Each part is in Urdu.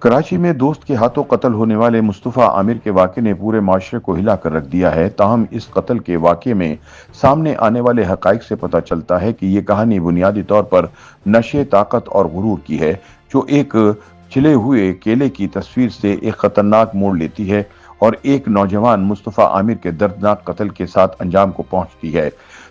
کراچی میں دوست کے ہاتھوں قتل ہونے والے مصطفیٰ عامر کے واقعے نے پورے معاشرے کو ہلا کر رکھ دیا ہے۔ تاہم اس قتل کے واقعے میں سامنے آنے والے حقائق سے پتہ چلتا ہے کہ یہ کہانی بنیادی طور پر نشے طاقت اور غرور کی ہے، جو ایک چھلے ہوئے کیلے کی تصویر سے ایک خطرناک موڑ لیتی ہے اور ایک نوجوان مصطفیٰ عامر کے دردناک قتل کے ساتھ انجام کو پہنچتی ہے۔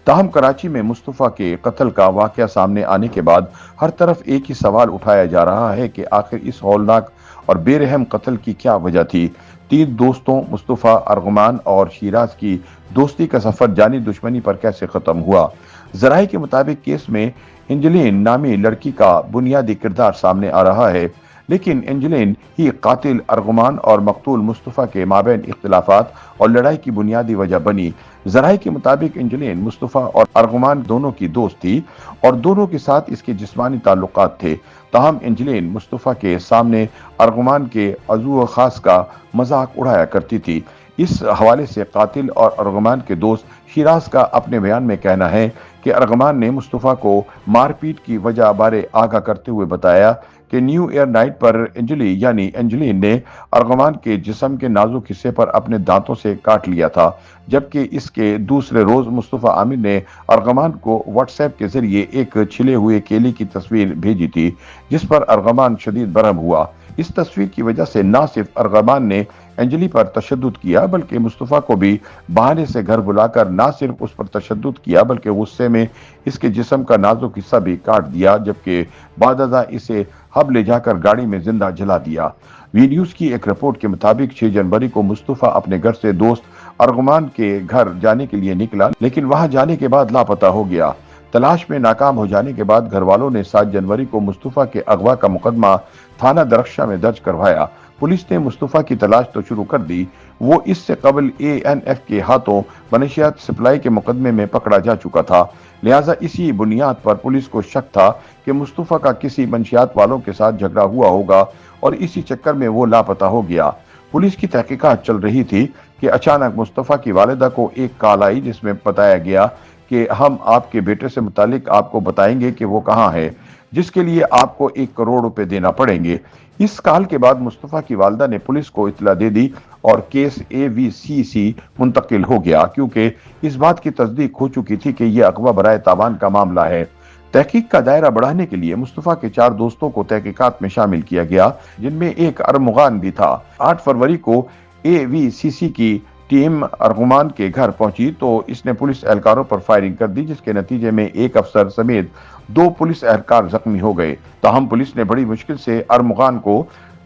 تاہم کراچی میں مصطفیٰ کے قتل کا واقعہ سامنے آنے کے بعد ہر طرف ایک ہی سوال اٹھایا جا رہا ہے کہ آخر اس ہولناک اور بے رحم قتل کی کیا وجہ تھی۔ تین دوستوں مصطفیٰ، ارغمان اور شیراز کی دوستی کا سفر جانی دشمنی پر کیسے ختم ہوا؟ ذرائع کے مطابق کیس میں اینجلین نامی لڑکی کا بنیادی کردار سامنے آ رہا ہے، لیکن اینجلین ہی قاتل ارغمان اور مقتول مصطفیٰ کے مابین اختلافات اور لڑائی کی بنیادی وجہ بنی۔ ذرائع کے مطابق اینجلین مصطفیٰ اور ارغمان دونوں کی دوست تھی اور دونوں کے ساتھ اس کے جسمانی تعلقات تھے۔ تاہم اینجلین مصطفیٰ کے سامنے ارغمان کے عضو خاص کا مذاق اڑایا کرتی تھی۔ اس حوالے سے قاتل اور ارغمان کے دوست شیراز کا اپنے بیان میں کہنا ہے کہ ارغمان نے مصطفیٰ کو مار پیٹ کی وجہ بارے آگاہ کرتے ہوئے بتایا کہ نیو ایئر نائٹ پر اینجلین نے ارغمان کے جسم کے نازک حصے پر اپنے دانتوں سے کاٹ لیا تھا، جبکہ اس کے دوسرے روز مصطفیٰ عامر نے ارغمان کو واٹس ایپ کے ذریعے ایک چھلے ہوئے کیلے کی تصویر بھیجی تھی، جس پر ارغمان شدید برہم ہوا۔ اس تصویر کی وجہ سے نہ صرف ارغمان نے اینجلی پر تشدد کیا بلکہ مصطفیٰ کو بھی بہانے سے گھر بلا کر نہ صرف اس پر تشدد کیا بلکہ غصے میں اس کے جسم کا نازک حصہ بھی کاٹ دیا، جبکہ بعد ازاں اسے ہب لے جا کر گاڑی میں زندہ جلا دیا۔ وی نیوز کی ایک رپورٹ کے مطابق 6 جنوری کو مصطفیٰ اپنے گھر سے دوست ارغمان کے گھر جانے کے لیے نکلا، لیکن وہاں جانے کے بعد لاپتہ ہو گیا۔ تلاش میں ناکام ہو جانے کے بعد گھر والوں نے 7 جنوری کو مصطفیٰ کے اغوا کا مقدمہ تھانہ درخشاں میں درج کروایا۔ پولیس نے مصطفیٰ کی تلاش تو شروع کر دی، وہ اس سے قبل ANF کے ہاتھوں منشیات سپلائی کے مقدمے میں پکڑا جا چکا تھا، لہٰذا اسی بنیاد پر پولیس کو شک تھا کہ مصطفیٰ کا کسی منشیات والوں کے ساتھ جھگڑا ہوا ہوگا اور اسی چکر میں وہ لاپتہ ہو گیا۔ پولیس کی تحقیقات چل رہی تھی کہ اچانک مصطفیٰ کی والدہ کو ایک کال آئی جس میں بتایا گیا کہ ہم آپ کے بیٹے سے متعلق آپ کو بتائیں گے کہ وہ کہاں ہے، جس کے لیے آپ کو 1 کروڑ روپے دینا پڑیں گے۔ اس کال کے بعد مصطفیٰ کی والدہ نے پولیس کو اطلاع دے دی اور کیس AVCC منتقل ہو گیا، کیونکہ اس بات کی تصدیق ہو چکی تھی کہ یہ اغوا برائے تاوان کا معاملہ ہے۔ تحقیق کا دائرہ بڑھانے کے لیے مصطفیٰ کے 4 دوستوں کو تحقیقات میں شامل کیا گیا، جن میں ایک ارغمان بھی تھا۔ 8 فروری کو AVCC کی ٹیم ارغمان کے گھر پہنچی تو اس نے پولیس اہلکاروں پر فائرنگ کر دی، جس کے نتیجے میں ایک افسر سمیت 2 پولیس اہلکار زخمی ہو گئے۔ تاہم پولیس نے بڑی مشکل سے ارغمان کو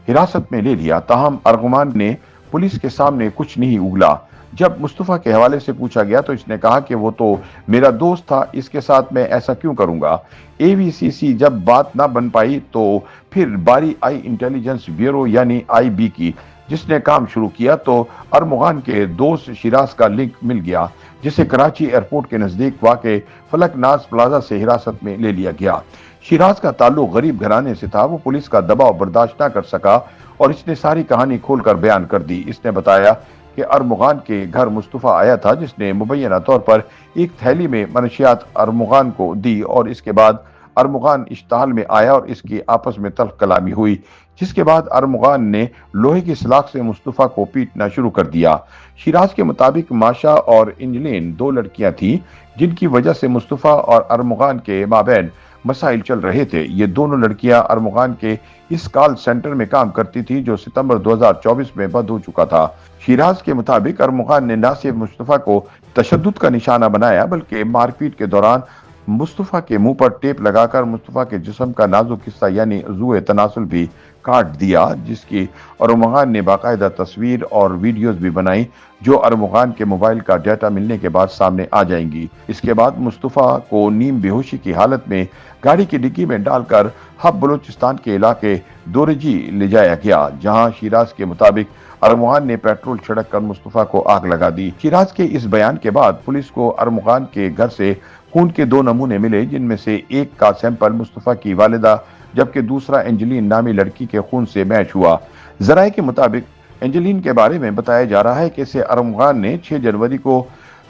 حراست میں لے لیا۔ تاہم ارغمان نے پولیس کے سامنے کچھ نہیں اگلا۔ جب مصطفیٰ کے حوالے سے پوچھا گیا تو اس نے کہا کہ وہ تو میرا دوست تھا، اس کے ساتھ میں ایسا کیوں کروں گا۔ AVCC جب بات نہ بن پائی تو پھر باری آئی انٹیلیجنس بیورو IB کی، جس نے کام شروع کیا تو ارغمان کے دوست شیراز کا لنک مل گیا، جسے کراچی ایئرپورٹ کے نزدیک واقع فلک ناز پلازا سے حراست میں لے لیا گیا۔ شیراز کا تعلق غریب گھرانے سے تھا، وہ پولیس کا دباؤ برداشت نہ کر سکا اور اس نے ساری کہانی کھول کر بیان کر دی۔ اس نے بتایا کہ ارغمان کے گھر مصطفیٰ آیا تھا، جس نے مبینہ طور پر ایک تھیلی میں منشیات ارغمان کو دی اور اس کے بعد ارغمان اشتعال میں آیا اور اس کی آپس میں تلخ کلامی ہوئی، جس کے بعد ارغمان نے لوہے کی سلاخ سے مصطفیٰ کو پیٹنا شروع کر دیا۔ شیراز کے مطابق ماشا اور اینجلین 2 لڑکیاں تھیں جن کی وجہ سے مصطفیٰ اور ارغمان کے مابین مسائل چل رہے تھے۔ یہ دونوں لڑکیاں ارغمان کے اس کال سینٹر میں کام کرتی تھی جو ستمبر 2024 میں بند ہو چکا تھا۔ شیراز کے مطابق ارغمان نے نہ صرف مصطفیٰ کو تشدد کا نشانہ بنایا بلکہ مار پیٹ کے دوران مصطفیٰ کے منہ پر ٹیپ لگا کر مصطفیٰ کے جسم کا نازک حصہ عضو تناسل بھی کاٹ دیا، جس کی ارغمان نے باقاعدہ تصویر اور ویڈیوز بھی بنائی جو ارغمان کے موبائل کا ڈیٹا ملنے کے بعد سامنے آ جائیں گی۔ اس کے بعد مصطفیٰ کو نیم بے ہوشی کی حالت میں گاڑی کی ڈگی میں ڈال کر ہب بلوچستان کے علاقے دورجی لے جایا گیا، جہاں شیراز کے مطابق ارغمان نے پیٹرول چھڑک کر مصطفیٰ کو آگ لگا دی۔ شیراز کے اس بیان کے بعد پولیس کو ارغمان کے گھر سے خون کے 2 نمونے ملے، جن میں سے ایک کا سیمپل مصطفیٰ کی والدہ جبکہ دوسرا اینجلین نامی لڑکی کے خون سے میچ ہوا۔ ذرائع کے مطابق اینجلین کے بارے میں بتایا جا رہا ہے کہ اسے ارغمان نے 6 جنوری کو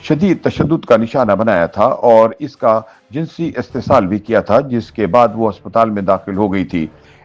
شدید تشدد کا نشانہ بنایا تھا اور اس کا جنسی استحصال بھی کیا تھا، جس کے بعد وہ اسپتال میں داخل ہو گئی تھی۔